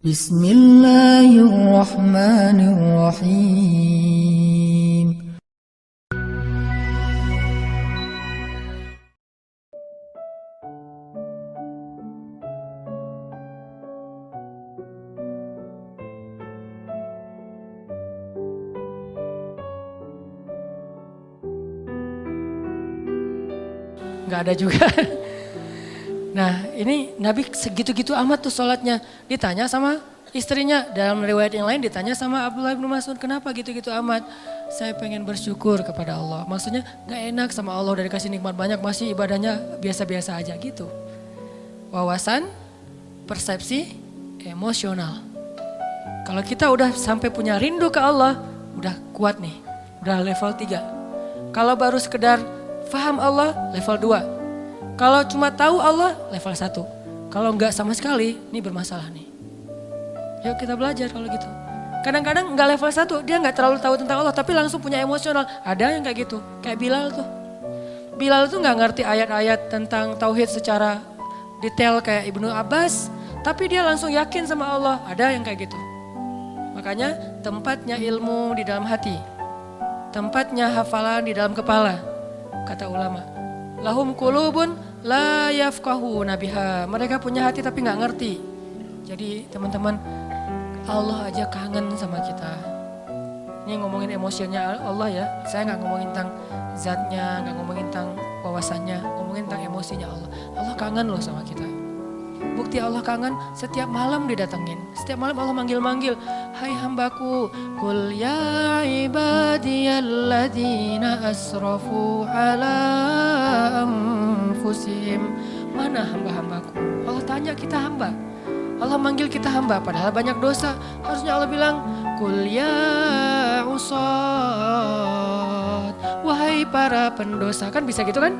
Bismillahirrahmanirrahim. Nggak ada juga. Nah ini Nabi segitu-gitu amat tuh sholatnya. Ditanya sama istrinya, dalam riwayat yang lain ditanya sama Abdullah bin Mas'ud, kenapa gitu-gitu amat? Saya pengen bersyukur kepada Allah. Maksudnya gak enak sama Allah udah dikasih nikmat banyak, masih ibadahnya biasa-biasa aja gitu. Wawasan, persepsi, emosional. Kalau kita udah sampai punya rindu ke Allah, udah kuat nih, udah level 3. Kalau baru sekedar faham Allah, level 2. Kalau cuma tahu Allah, level 1. Kalau enggak sama sekali, ini bermasalah nih. Yuk kita belajar kalau gitu. Kadang-kadang enggak level 1, dia enggak terlalu tahu tentang Allah, tapi langsung punya emosional. Ada yang kayak gitu, kayak Bilal tuh. Bilal tuh enggak ngerti ayat-ayat tentang tauhid secara detail kayak Ibnu Abbas, tapi dia langsung yakin sama Allah. Ada yang kayak gitu. Makanya tempatnya ilmu di dalam hati. Tempatnya hafalan di dalam kepala, kata ulama. Lahum qulubun la yafqahuna biha. Mereka punya hati tapi nggak ngerti. Jadi teman-teman, Allah aja kangen sama kita. Ini ngomongin emosinya Allah ya. Saya nggak ngomongin tentang zatnya, nggak ngomongin tentang wawasannya, ngomongin tentang emosinya Allah. Allah kangen loh sama kita. Bukti Allah kangen, setiap malam didatengin. Setiap malam Allah manggil-manggil. Hai hambaku, Qul ya ibadiyalladzina asrafu ala anfusihim. Mana hamba-hambaku? Allah tanya kita hamba. Allah manggil kita hamba, padahal banyak dosa. Harusnya Allah bilang, Qul ya usad. Wahai para pendosa, kan bisa gitu kan?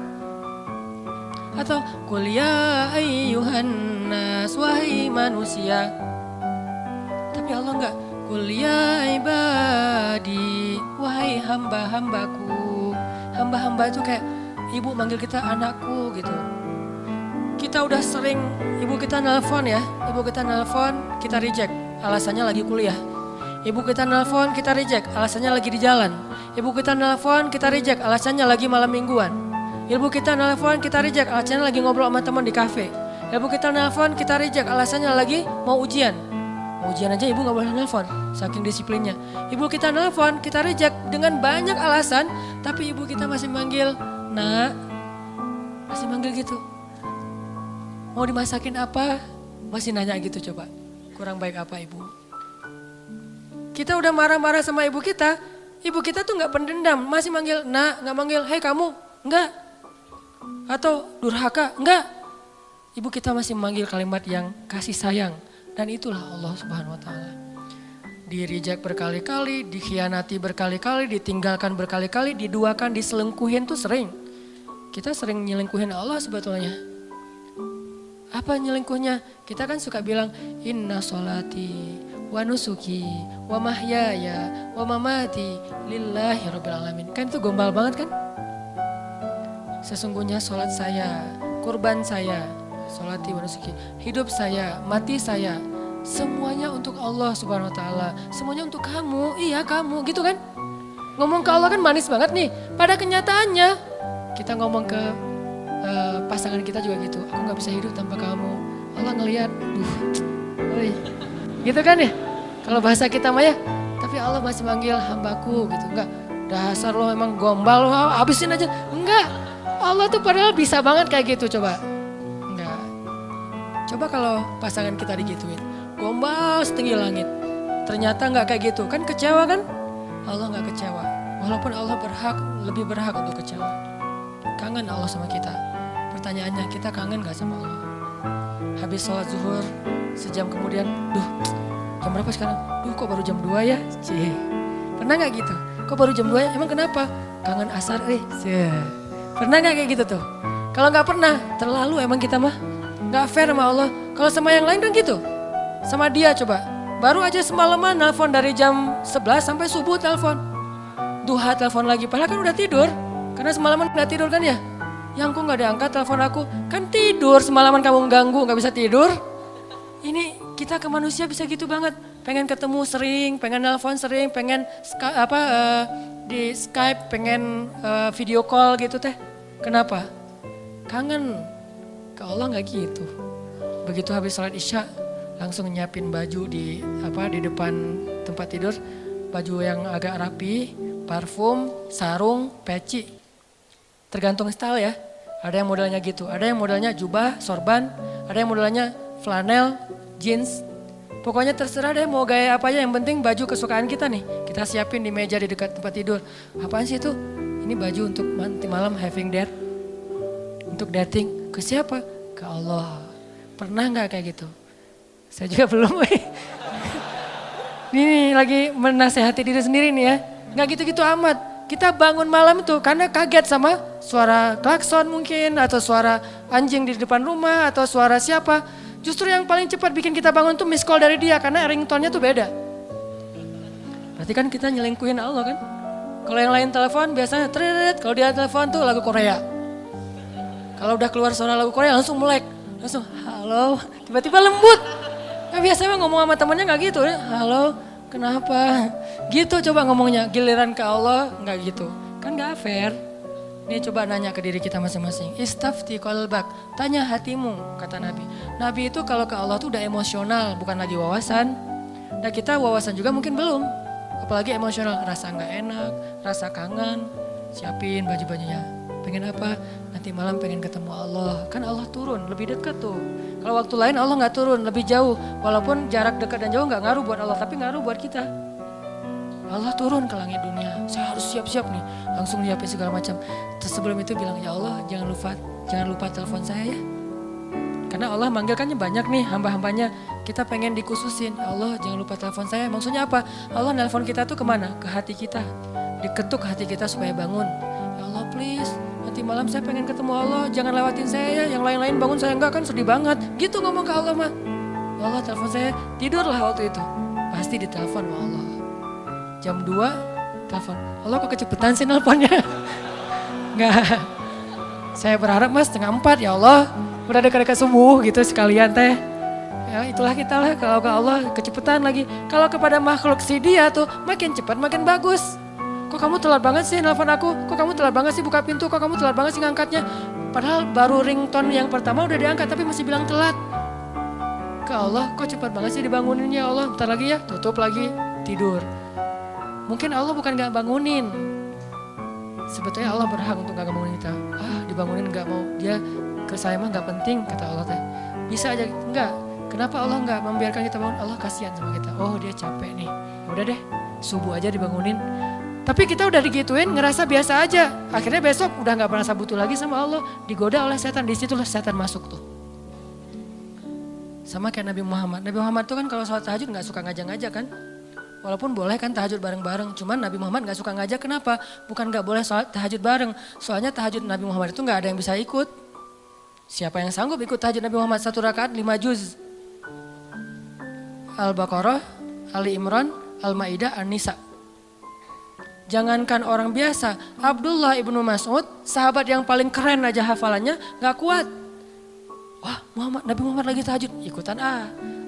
Atau Qul ya ayyuhan nas, wahai manusia. Tapi Allah enggak, Qul ya ibadi, wahai hamba-hambaku. Hamba-hamba itu kayak ibu manggil kita anakku gitu. Kita udah sering ibu kita nelpon ya, ibu kita nelpon kita reject, alasannya lagi kuliah. Ibu kita nelpon kita reject, alasannya lagi di jalan. Ibu kita nelpon kita reject, alasannya lagi malam mingguan. Ibu kita nelpon kita reject, alasannya lagi ngobrol sama teman di kafe. Ibu kita nelpon kita reject, alasannya lagi mau ujian. Mau ujian aja ibu gak boleh nelpon, saking disiplinnya. Ibu kita nelpon kita reject dengan banyak alasan, tapi ibu kita masih manggil, nak, masih manggil gitu. Mau dimasakin apa, masih nanya gitu coba. Kurang baik apa ibu? Kita udah marah-marah sama ibu kita tuh gak pendendam, masih manggil nak, gak manggil hei kamu, enggak. Atau durhaka, enggak. Ibu kita masih memanggil kalimat yang kasih sayang. Dan itulah Allah Subhanahu wa ta'ala. Di-reject berkali-kali, dikhianati berkali-kali, ditinggalkan berkali-kali, diduakan, diselingkuhin tuh sering. Kita sering nyelingkuhin Allah sebetulnya. Apa nyelingkuhnya? Kita kan suka bilang, inna sholati wa nusuki wa mahyaya wa mamati lillahi rabbil alamin. Kan itu gombal banget kan? Sesungguhnya sholat saya, kurban saya, sholati wa nusuki, hidup saya, mati saya, semuanya untuk Allah Subhanahu wa ta'ala. Semuanya untuk kamu, iya kamu, gitu kan? Ngomong ke Allah kan manis banget nih. Pada kenyataannya, kita ngomong ke pasangan kita juga gitu. Aku gak bisa hidup tanpa kamu. Allah ngelihat, gitu kan ya? Kalau bahasa kita mah ya, tapi Allah masih manggil hambaku gitu. Enggak, dasar lo emang gombal, lo habisin aja. Enggak. Allah tuh padahal bisa banget kayak gitu, coba. Enggak. Coba kalau pasangan kita digituin. Gombal setinggi langit. Ternyata enggak kayak gitu. Kan kecewa kan? Allah enggak kecewa. Walaupun Allah lebih berhak untuk kecewa. Kangen Allah sama kita. Pertanyaannya, kita kangen gak sama Allah? Habis sholat zuhur, sejam kemudian, jam berapa sekarang? Kok baru jam 2 ya? Cih. Pernah gak gitu? Kok baru jam 2 ya? Emang kenapa? Kangen asar Pernah gak kayak gitu tuh? Kalau gak pernah, terlalu emang kita mah. Gak fair sama Allah. Kalau sama yang lain kan gitu. Sama dia coba. Baru aja semalaman nelpon dari jam 11 sampai subuh telepon. Duha telepon lagi, padahal kan udah tidur. Karena semalaman gak tidur kan ya? Yang kok gak diangkat telepon aku? Kan tidur, semalaman kamu ganggu, gak bisa tidur. Ini kita ke manusia bisa gitu banget. Pengen ketemu sering, pengen nelpon sering, pengen di Skype, pengen video call gitu teh. Kenapa? Kangen. Ke Allah nggak gitu. Begitu habis sholat isya, langsung nyiapin baju di depan tempat tidur. Baju yang agak rapi, parfum, sarung, peci. Tergantung style ya. Ada yang modelnya gitu, ada yang modelnya jubah, sorban, ada yang modelnya flanel, jeans. Pokoknya terserah deh mau gaya apa aja, yang penting baju kesukaan kita nih. Kita siapin di meja di dekat tempat tidur. Apaan sih itu? Ini baju untuk nanti malam having date. Untuk dating. Ke siapa? Ke Allah. Pernah gak kayak gitu? Saya juga belum. Ini lagi menasehati diri sendiri nih ya. Gak gitu-gitu amat. Kita bangun malam tuh karena kaget sama suara klakson mungkin. Atau suara anjing di depan rumah. Atau suara siapa. Justru yang paling cepat bikin kita bangun tuh miss call dari dia karena ringtone-nya tuh beda. Berarti kan kita nyelingkuhin Allah kan. Kalau yang lain telepon biasanya tret, kalau dia telepon tuh lagu Korea. Kalau udah keluar suara lagu Korea langsung melek. Langsung halo, tiba-tiba lembut. Nah, biasanya ngomong sama temennya gak gitu ya. Halo, kenapa? Gitu coba ngomongnya, giliran ke Allah gak gitu. Kan gak fair. Ini coba nanya ke diri kita masing-masing. Istafti qalbak, tanya hatimu, kata Nabi. Nabi itu kalau ke Allah tuh udah emosional, bukan lagi wawasan. Nah kita wawasan juga mungkin belum. Apalagi emosional, rasa gak enak, rasa kangen. Siapin baju-bajunya. Pengen apa? Nanti malam pengen ketemu Allah. Kan Allah turun, lebih dekat tuh. Kalau waktu lain Allah gak turun, lebih jauh. Walaupun jarak dekat dan jauh gak ngaruh buat Allah, tapi ngaruh buat kita. Allah turun ke langit dunia, saya harus siap-siap nih, langsung nyiapin segala macam. Terus sebelum itu bilang, ya Allah jangan lupa telepon saya ya. Karena Allah manggilkannya banyak nih hamba-hambanya, kita pengen dikhususin. Ya Allah jangan lupa telepon saya, maksudnya apa? Allah nelpon kita tuh kemana? Ke hati kita, diketuk hati kita supaya bangun. Ya Allah please, nanti malam saya pengen ketemu Allah, jangan lewatin saya ya, yang lain-lain bangun saya enggak kan sedih banget. Gitu ngomong ke Allah mah. Ya Allah telepon saya, tidurlah waktu itu. Pasti ditelepon sama Allah. Jam 2 telepon. Allah kok kecepetan sih nelponnya? Enggak. Saya berharap mas 3:30 ya Allah. Udah dekat-dekat subuh gitu sekalian teh. Ya itulah kita lah kalau ke Allah kecepetan lagi. Kalau kepada makhluk si dia tuh makin cepat makin bagus. Kok kamu telat banget sih nelpon aku? Kok kamu telat banget sih buka pintu? Kok kamu telat banget sih ngangkatnya? Padahal baru ringtone yang pertama udah diangkat tapi masih bilang telat. Ke Allah kok cepat banget sih dibanguninnya ya Allah. Bentar lagi ya tutup lagi tidur. Mungkin Allah bukan gak bangunin. Sebetulnya Allah berhak untuk gak bangunin kita. Dibangunin gak mau. Dia ke saya mah gak penting kata Allah teh. Bisa aja, enggak. Kenapa Allah gak membiarkan kita bangun? Allah kasihan sama kita. Oh dia capek nih. Udah deh, subuh aja dibangunin. Tapi kita udah digituin ngerasa biasa aja. Akhirnya besok udah gak merasa butuh lagi sama Allah. Digoda oleh setan, disitulah setan masuk tuh. Sama kayak Nabi Muhammad. Nabi Muhammad tuh kan kalau sholat tahajud gak suka ngajak-ngajak kan. Walaupun boleh kan tahajud bareng-bareng, cuman Nabi Muhammad gak suka ngajak, kenapa? Bukan gak boleh sholat tahajud bareng, soalnya tahajud Nabi Muhammad itu gak ada yang bisa ikut. Siapa yang sanggup ikut tahajud Nabi Muhammad 1 rakaat 5 juz? Al-Baqarah, Ali Imran, Al-Ma'idah, An-Nisa. Jangankan orang biasa, Abdullah ibnu Mas'ud, sahabat yang paling keren aja hafalannya gak kuat. Wah Nabi Muhammad lagi tahajud, ikutan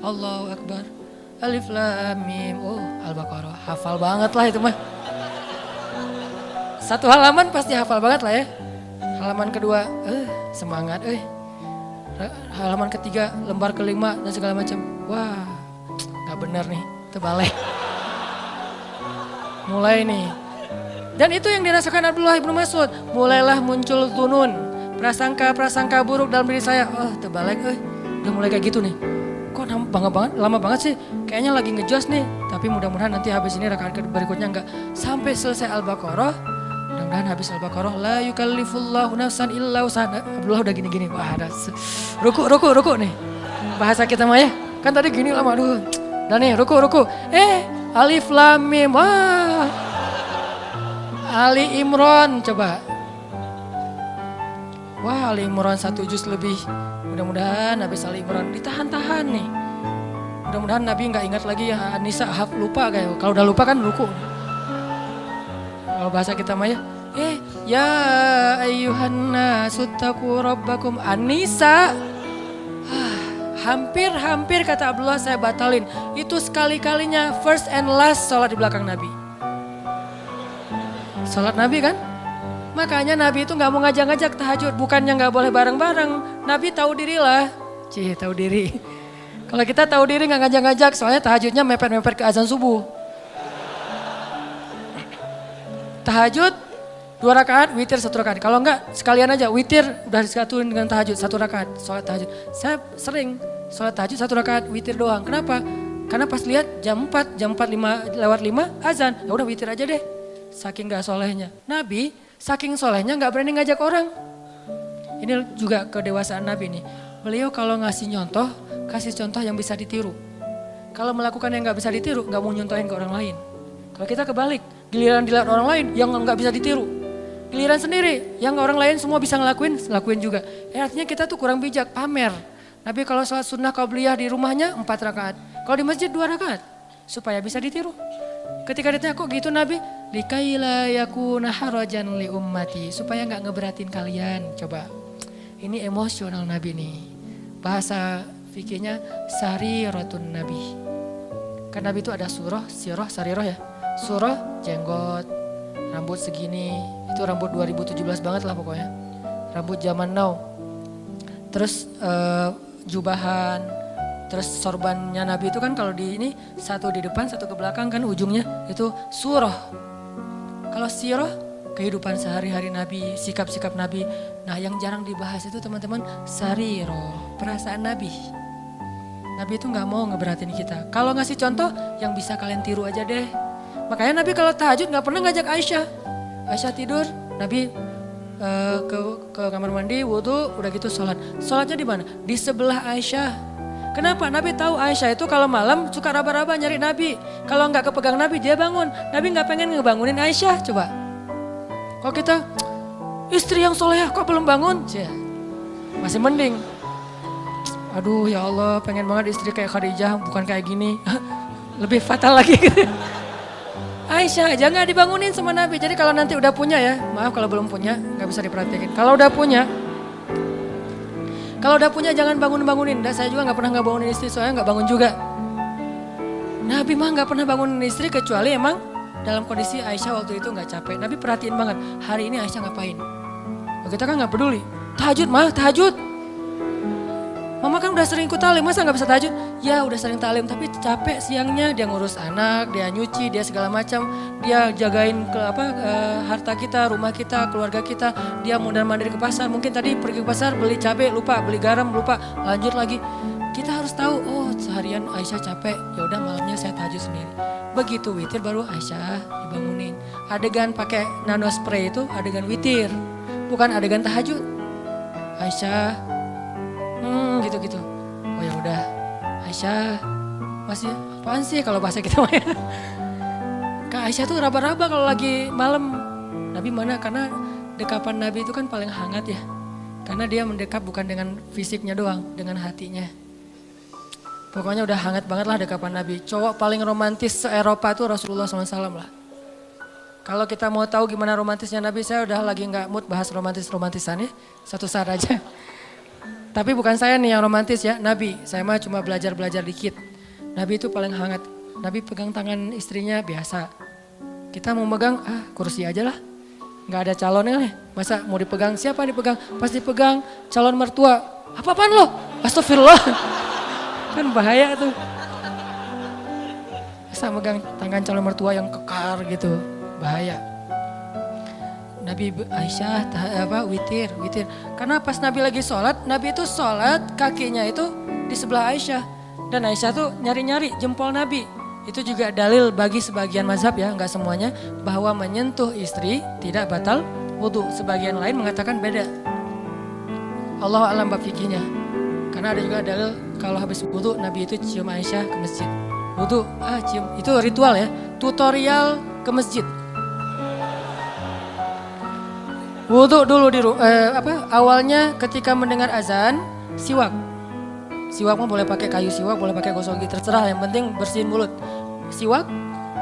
Allahu Akbar. Alif Lam Mim, Al-Baqarah, hafal banget lah itu mah. Satu halaman pasti hafal banget lah ya. Halaman kedua, semangat, halaman ketiga, lembar kelima dan segala macam. Wah, nggak benar nih, terbalik. Mulai nih. Dan itu yang dirasakan Abdullah ibnu Mas'ud. Mulailah muncul tunun, prasangka buruk dalam diri saya. Terbalik, udah mulai kayak gitu nih. Kok lama banget sih, kayaknya lagi ngejos nih. Tapi mudah-mudahan nanti habis ini rakaat berikutnya enggak. Sampai selesai Al-Baqarah, mudah-mudahan habis Al-Baqarah. La yukallifullahu nafsan illa wus'aha. Abdullah udah gini-gini, wah ada ruku nih. Bahasa kita mah ya, kan tadi gini lama, aduh. Dan nih ruku. Alif Lam Mim, wah. Ali Imran coba. Wah Ali Imran 1 juz lebih. Mudah-mudahan habis Ali Imran ditahan-tahan nih. Mudah-mudahan Nabi gak ingat lagi ya An-Nisa, lupa kayak. Kalau udah lupa kan ruku. Kalau bahasa kita mah ya. Ya ayyuhan nasu taqu rabbakum. An-Nisa. Hampir kata Abdullah saya batalin. Itu sekali-kalinya first and last sholat di belakang Nabi. Sholat Nabi kan? Makanya Nabi itu gak mau ngajak-ngajak tahajud. Bukannya gak boleh bareng-bareng. Nabi tahu diri lah. Tahu diri. Kalau kita tahu diri gak ngajak-ngajak. Soalnya tahajudnya mepet-mepet ke azan subuh. Tahajud 2 rakaat, witir 1 rakaat. Kalau enggak sekalian aja witir udah disatuin dengan tahajud 1 rakaat. Sholat tahajud. Saya sering sholat tahajud 1 rakaat, witir doang. Kenapa? Karena pas lihat jam 4 lewat 5 azan. Ya udah witir aja deh. Saking gak solehnya. Nabi saking solehnya gak berani ngajak orang. Ini juga kedewasaan Nabi nih. Beliau kalau ngasih contoh, kasih contoh yang bisa ditiru. Kalau melakukan yang gak bisa ditiru, gak mau nyontohin ke orang lain. Kalau kita kebalik, giliran dilihat orang lain yang gak bisa ditiru. Giliran sendiri, yang orang lain semua bisa ngelakuin, lakuin juga. Artinya kita tuh kurang bijak, pamer. Nabi kalau sholat sunnah qabliyah di rumahnya 4 rakaat. Kalau di masjid 2 rakaat, supaya bisa ditiru. Ketika ditanya kok gitu Nabi, likaila yakuna harajan li ummati, supaya gak ngeberatin kalian. Coba, ini emosional Nabi nih. Bahasa fikihnya sariratun Nabi. Kan Nabi itu ada surah, sirah, sariroh ya. Surah, jenggot, rambut segini, itu rambut 2017 banget lah pokoknya. Rambut zaman now. Terus jubahan, terus sorbannya Nabi itu kan kalau di ini satu di depan, satu ke belakang kan ujungnya itu surah. Kalau sirah, kehidupan sehari-hari Nabi, sikap-sikap Nabi. Nah yang jarang dibahas itu teman-teman sariroh, perasaan Nabi. Nabi itu gak mau ngeberatin kita. Kalau ngasih contoh yang bisa kalian tiru aja deh. Makanya Nabi kalau tahajud gak pernah ngajak Aisyah. Aisyah tidur, Nabi ke kamar mandi, wudhu, udah gitu sholat. Sholatnya di mana? Di sebelah Aisyah. Kenapa? Nabi tahu Aisyah itu kalau malam suka raba-raba nyari Nabi. Kalau nggak kepegang Nabi dia bangun. Nabi nggak pengen ngebangunin Aisyah. Coba. Kalau kita istri yang soleh kok belum bangun? Masih mending. Aduh ya Allah pengen banget istri kayak Khadijah bukan kayak gini. Lebih fatal lagi. Aisyah aja nggak dibangunin sama Nabi. Jadi kalau nanti udah punya ya, maaf kalau belum punya nggak bisa diperhatiin. Kalau udah punya jangan bangunin. Dan saya juga nggak pernah nggak bangunin istri, soalnya nggak bangun juga. Nabi mah nggak pernah bangunin istri kecuali emang dalam kondisi Aisyah waktu itu nggak capek. Nabi perhatiin banget hari ini Aisyah ngapain. Kita kan nggak peduli. Tahajud. Mama kan udah sering ikut talim, masa nggak bisa tahajud? Ya udah sering talim, tapi capek siangnya dia ngurus anak, dia nyuci, dia segala macam, dia jagain harta kita, rumah kita, keluarga kita, dia mondar-mandir ke pasar. Mungkin tadi pergi ke pasar beli cabai lupa, beli garam lupa, lanjut lagi. Kita harus tahu, oh seharian Aisyah capek, ya udah malamnya saya tahajud sendiri. Begitu witir baru Aisyah dibangunin. Adegan pakai nano spray itu adegan witir, bukan adegan tahajud. Aisyah gitu. Oh ya udah, Aisyah masih apaan sih kalau bahasa kita mah ya. Kak Aisyah tuh raba-raba kalau lagi malam. Nabi mana? Karena dekapan Nabi itu kan paling hangat ya. Karena dia mendekap bukan dengan fisiknya doang, dengan hatinya. Pokoknya udah hangat banget lah dekapan Nabi. Cowok paling romantis se-Eropa tuh Rasulullah SAW lah. Kalau kita mau tahu gimana romantisnya Nabi, saya udah lagi gak mood bahas romantisannya. Satu saat aja. Tapi bukan saya nih yang romantis ya, Nabi. Saya mah cuma belajar dikit. Nabi itu paling hangat. Nabi pegang tangan istrinya biasa. Kita mau megang, kursi aja lah. Gak ada calonnya nih. Masa mau dipegang, siapa yang dipegang? Pas dipegang calon mertua. Apa-apaan lo? Astagfirullah. Kan bahaya tuh. Masa megang tangan calon mertua yang kekar gitu. Bahaya. Nabi Aisyah witir. Karena pas Nabi lagi sholat, Nabi itu sholat kakinya itu di sebelah Aisyah. Dan Aisyah tuh nyari-nyari jempol Nabi. Itu juga dalil bagi sebagian mazhab ya, enggak semuanya. Bahwa menyentuh istri tidak batal wudhu. Sebagian lain mengatakan beda. Allah alam bab fikihnya. Karena ada juga dalil kalau habis wudhu Nabi itu cium Aisyah ke masjid. Wudhu, cium. Itu ritual ya, tutorial ke masjid. Wudhu dulu awalnya ketika mendengar azan, siwak. Siwak mah boleh pakai kayu siwak, boleh pakai gosok gigi, terserah, yang penting bersihin mulut. Siwak,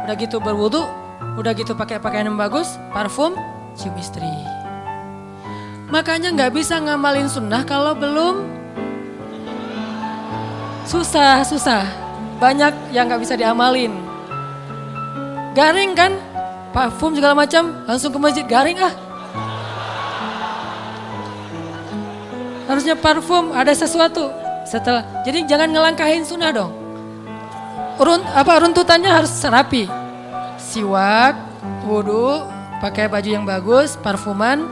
udah gitu berwudhu, udah gitu pakai pakaian yang bagus, parfum, cium istri. Makanya nggak bisa ngamalin sunnah kalau belum Susah. Banyak yang gak bisa diamalin. Garing kan? Parfum segala macam, langsung ke masjid garing ah. Harusnya parfum ada sesuatu setelah. Jadi jangan ngelangkahin sunnah dong. Runtutannya harus rapi. Siwak, wudu, pakai baju yang bagus, parfuman.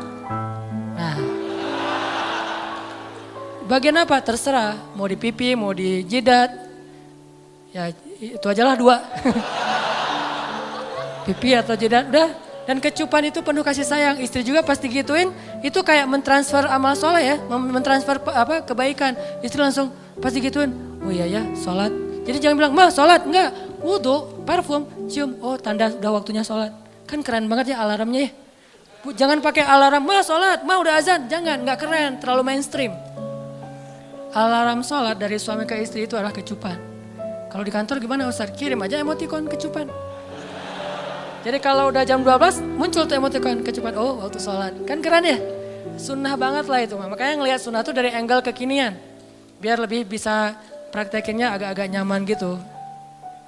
Nah. Bagian apa? Terserah. Mau di pipi, mau di jidat. Ya itu ajalah 2. Pipi atau jidat udah. Dan kecupan itu penuh kasih sayang. Istri juga pasti gituin. Itu kayak mentransfer amal soleh ya. Mentransfer kebaikan. Istri langsung pasti gituin. Oh iya ya sholat. Jadi jangan bilang, "Ma sholat." Enggak. Wudu, parfum, cium. Oh tanda udah waktunya sholat. Kan keren banget ya alarmnya ya. Jangan pakai alarm, "Ma sholat, ma udah azan." Jangan, enggak keren. Terlalu mainstream. Alarm sholat dari suami ke istri itu adalah kecupan. Kalau di kantor gimana Ustaz? Kirim aja emoticon kecupan. Jadi kalau udah jam 12 muncul tuh emoticon kecupan. Oh waktu sholat. Kan keren ya? Sunnah banget lah itu. Makanya ngelihat sunnah tuh dari angle kekinian. Biar lebih bisa praktekinnya agak-agak nyaman gitu.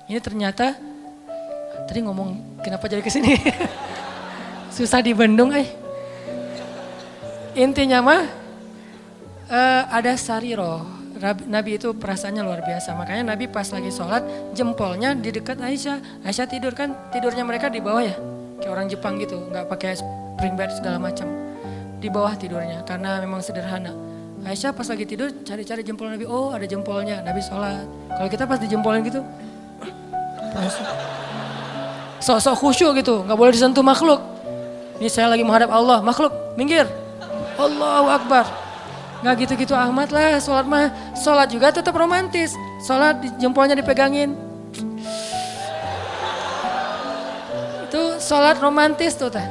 Ini ternyata, tadi ngomong kenapa jadi kesini? Susah dibendung Intinya mah ada sariroh. Nabi itu perasaannya luar biasa. Makanya Nabi pas lagi sholat jempolnya di dekat Aisyah. Aisyah tidur kan, tidurnya mereka di bawah ya. Kayak orang Jepang gitu, nggak pakai spring bed segala macam. Di bawah tidurnya karena memang sederhana. Aisyah pas lagi tidur cari-cari jempol Nabi. Oh ada jempolnya, Nabi sholat. Kalau kita pas dijempolin gitu, sok-sok khusyuk gitu, nggak boleh disentuh makhluk. Ini saya lagi menghadap Allah, makhluk minggir. Allahu Akbar. Nggak gitu-gitu amat lah, sholat mah. Sholat juga tetap romantis. Sholat jempolnya dipegangin. Itu sholat romantis tuh teh.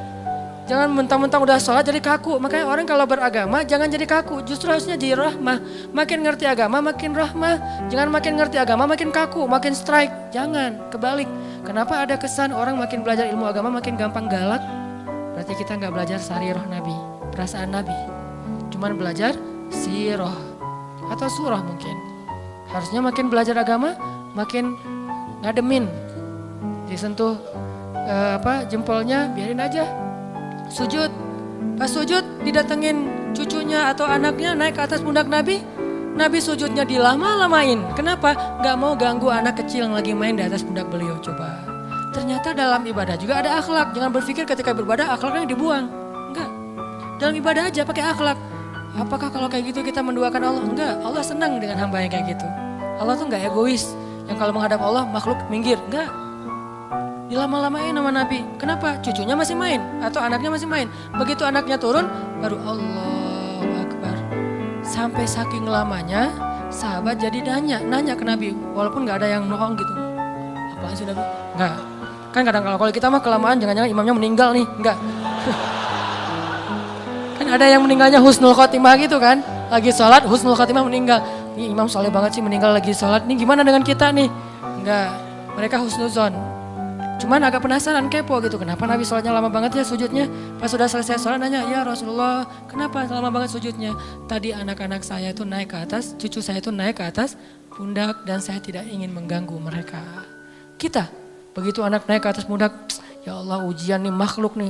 Jangan mentang-mentang udah sholat jadi kaku. Makanya orang kalau beragama jangan jadi kaku. Justru harusnya jadi rahmah. Makin ngerti agama makin rahmah. Jangan makin ngerti agama makin kaku, makin strike. Jangan, kebalik. Kenapa ada kesan orang makin belajar ilmu agama makin gampang galak? Berarti kita nggak belajar sarirah Nabi, perasaan Nabi. Cuman belajar sirah atau surah mungkin. Harusnya makin belajar agama makin ngademin. Disentuh jempolnya biarin aja. Sujud. Pas sujud didatengin cucunya atau anaknya naik ke atas pundak Nabi. Nabi sujudnya dilama-lamain. Kenapa? Gak mau ganggu anak kecil yang lagi main di atas pundak beliau. Coba. Ternyata dalam ibadah juga ada akhlak. Jangan berpikir ketika beribadah akhlaknya dibuang. Enggak. Dalam ibadah aja pakai akhlak. Apakah kalau kayak gitu kita menduakan Allah? Enggak, Allah senang dengan hamba yang kayak gitu. Allah tuh enggak egois. Yang kalau menghadap Allah makhluk minggir. Enggak. Dilama-lamain sama Nabi. Kenapa? Cucunya masih main atau anaknya masih main. Begitu anaknya turun baru Allahu Akbar. Sampai saking lamanya sahabat jadi nanya ke Nabi. Walaupun enggak ada yang nohong gitu. Apaan sih Nabi? Enggak. Kan kadang kalau kita mah kelamaan jangan-jangan imamnya meninggal nih. Enggak. Ada yang meninggalnya husnul khotimah gitu kan. Lagi sholat husnul khotimah meninggal. Ini imam soleh banget sih meninggal lagi sholat. Nih gimana dengan kita nih? Enggak, mereka husnuzon. Cuman agak penasaran kepo gitu. Kenapa Nabi sholatnya lama banget ya sujudnya? Pas sudah selesai sholat nanya, "Ya Rasulullah kenapa lama banget sujudnya?" "Tadi anak-anak saya itu naik ke atas, cucu saya itu naik ke atas pundak dan saya tidak ingin mengganggu mereka." Kita begitu anak naik ke atas pundak, ya Allah ujian nih makhluk nih.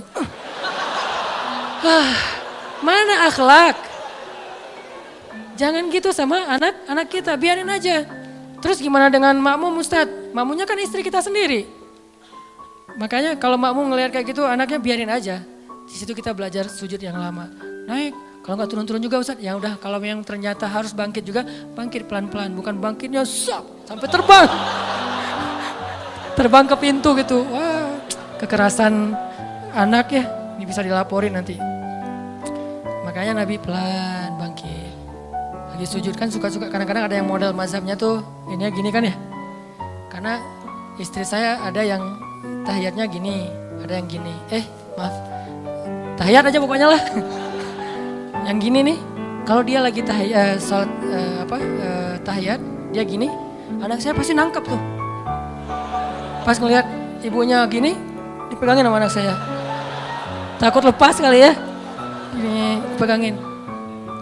Mana akhlak? Jangan gitu sama anak-anak kita, biarin aja. Terus gimana dengan makmum Ustadz? Makmumnya kan istri kita sendiri. Makanya kalau makmum ngelihat kayak gitu anaknya biarin aja. Di situ kita belajar sujud yang lama. Naik, kalau nggak turun-turun juga Ustadz, ya udah kalau yang ternyata harus bangkit juga, bangkit pelan-pelan. Bukan bangkitnya sampai terbang. Terbang ke pintu gitu. Wah, kekerasan anak ya, ini bisa dilaporin nanti. Makanya Nabi pelan bangkit. Lagi sujud kan suka-suka kadang-kadang ada yang model mazhabnya tuh ini gini kan ya. Karena istri saya ada yang tahiyatnya gini, ada yang gini. Maaf. Tahiyat aja pokoknya lah. Yang gini nih, kalau dia lagi tahiyat, dia gini, anak saya pasti nangkep tuh. Pas ngelihat ibunya gini, dipegangin sama anak saya. Takut lepas kali ya. Ini pegangin.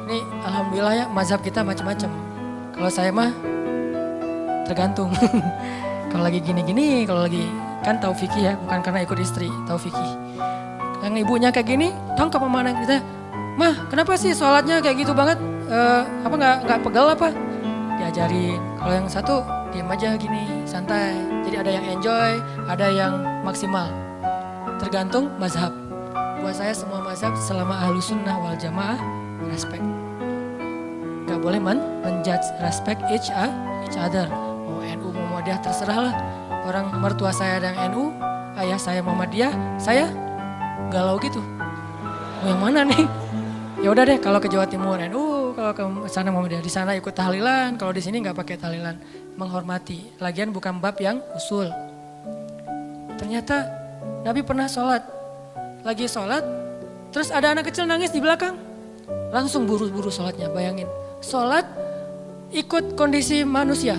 Ini alhamdulillah ya mazhab kita macam-macam. Kalau saya mah tergantung. Kalau lagi gini-gini, kalau lagi kan tahu fikih ya, bukan karena ikut istri, tahu fikih. Yang ibunya kayak gini, tangkap sama anak kita, mah kenapa sih sholatnya kayak gitu banget? Apa nggak pegal apa? Diajarin. Kalau yang satu diam aja gini, santai. Jadi ada yang enjoy, ada yang maksimal. Tergantung mazhab. Buat saya semua mazhab selama ahlus sunnah wal jamaah respect. Gak boleh menjudge, respect each other. Mau NU mau Muhammadiyah terserah lah. Orang mertua saya ada yang NU, ayah saya Muhammadiyah, saya galau gitu. Mau yang mana nih? Ya udah deh kalau ke Jawa Timur NU, kalau ke sana Muhammadiyah, di sana ikut tahlilan, kalau di sini nggak pakai tahlilan. Menghormati. Lagian bukan bab yang usul. Ternyata Nabi pernah sholat, lagi sholat, terus ada anak kecil nangis di belakang, langsung buru-buru sholatnya. Bayangin, sholat ikut kondisi manusia.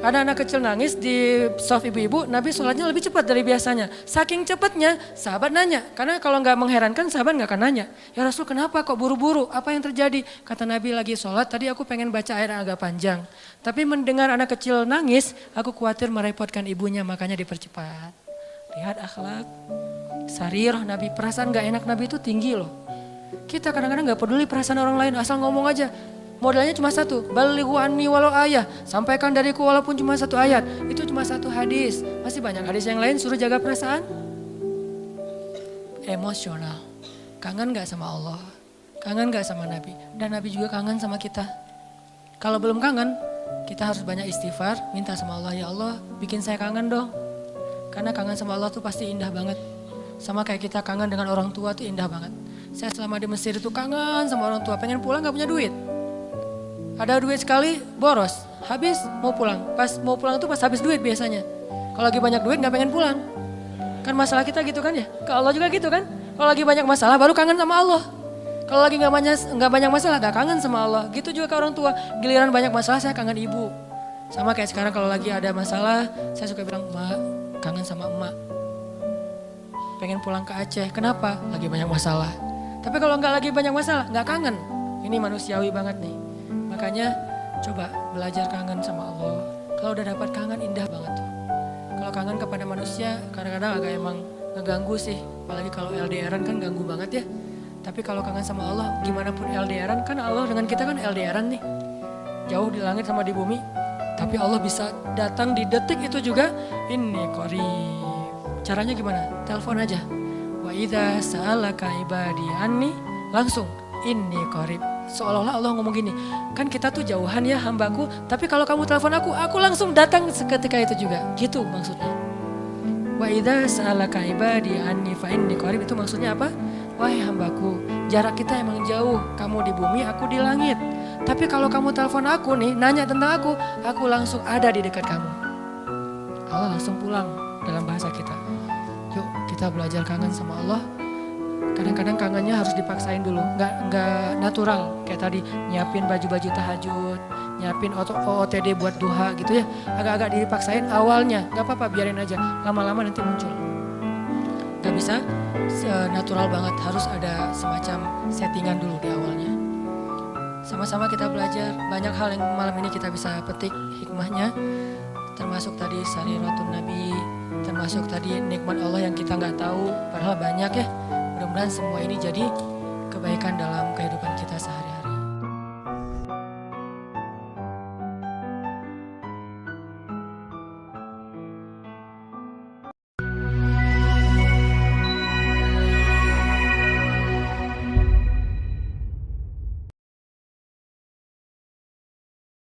Ada anak kecil nangis di soft ibu-ibu, Nabi sholatnya lebih cepat dari biasanya. Saking cepatnya, sahabat nanya. Karena kalau nggak mengherankan, sahabat nggak akan nanya. Ya Rasul kenapa kok buru-buru? Apa yang terjadi? Kata Nabi lagi sholat, tadi aku pengen baca ayat yang agak panjang. Tapi mendengar anak kecil nangis, aku khawatir merepotkan ibunya, makanya dipercepat. Lihat akhlak, sarirah Nabi, perasaan gak enak Nabi itu tinggi loh. Kita kadang-kadang gak peduli perasaan orang lain, asal ngomong aja. Modalnya cuma satu, balighu anni walau ayah, sampaikan dariku walaupun cuma satu ayat. Itu cuma satu hadis, masih banyak hadis yang lain suruh jaga perasaan. Emosional, kangen gak sama Allah, kangen gak sama Nabi. Dan Nabi juga kangen sama kita. Kalau belum kangen, kita harus banyak istighfar, minta sama Allah, ya Allah bikin saya kangen dong. Karena kangen sama Allah tuh pasti indah banget. Sama kayak kita kangen dengan orang tua tuh indah banget. Saya selama di Mesir itu kangen sama orang tua, pengen pulang gak punya duit. Ada duit sekali, boros, habis mau pulang. Pas mau pulang tuh pas habis duit biasanya. Kalau lagi banyak duit gak pengen pulang. Kan masalah kita gitu kan ya, ke Allah juga gitu kan. Kalau lagi banyak masalah baru kangen sama Allah. Kalau lagi gak banyak masalah gak kangen sama Allah. Gitu juga ke orang tua, giliran banyak masalah saya kangen ibu. Sama kayak sekarang kalau lagi ada masalah, saya suka bilang, Mak, kangen sama emak. Pengen pulang ke Aceh, kenapa? Lagi banyak masalah. Tapi kalau nggak lagi banyak masalah, nggak kangen. Ini manusiawi banget nih. Makanya coba belajar kangen sama Allah. Kalau udah dapat kangen indah banget tuh. Kalau kangen kepada manusia kadang-kadang agak emang ngeganggu sih. Apalagi kalau LDRan kan ganggu banget ya. Tapi kalau kangen sama Allah, gimana pun LDRan, kan Allah dengan kita kan LDRan nih. Jauh di langit sama di bumi. Tapi Allah bisa datang di detik itu juga. Ini qarib. Caranya gimana? Telepon aja. Wa idza sa'alaka ibadi anni, langsung inni qarib. Seolah-olah Allah ngomong gini, kan kita tuh jauhan ya hambaku, tapi kalau kamu telepon aku langsung datang seketika itu juga. Gitu maksudnya. Wa idza sa'alaka ibadi anni fa inni qarib, itu maksudnya apa? Wahai hambaku, jarak kita emang jauh, kamu di bumi, aku di langit. Tapi kalau kamu telepon aku nih, nanya tentang aku langsung ada di dekat kamu. Allah langsung pulang dalam bahasa kita. Yuk kita belajar kangen sama Allah. Kadang-kadang kangennya harus dipaksain dulu, nggak natural. Kayak tadi nyiapin baju-baju tahajud, nyiapin OOTD buat duha gitu ya. Agak-agak dipaksain awalnya, nggak apa-apa biarin aja. Lama-lama nanti muncul. Nggak bisa natural banget, harus ada semacam settingan dulu di awalnya. Sama-sama kita belajar, banyak hal yang malam ini kita bisa petik hikmahnya. Termasuk tadi sariratun Nabi, termasuk tadi nikmat Allah yang kita nggak tahu, padahal banyak ya. Mudah-mudahan semua ini jadi kebaikan dalam kehidupan kita sehari-hari.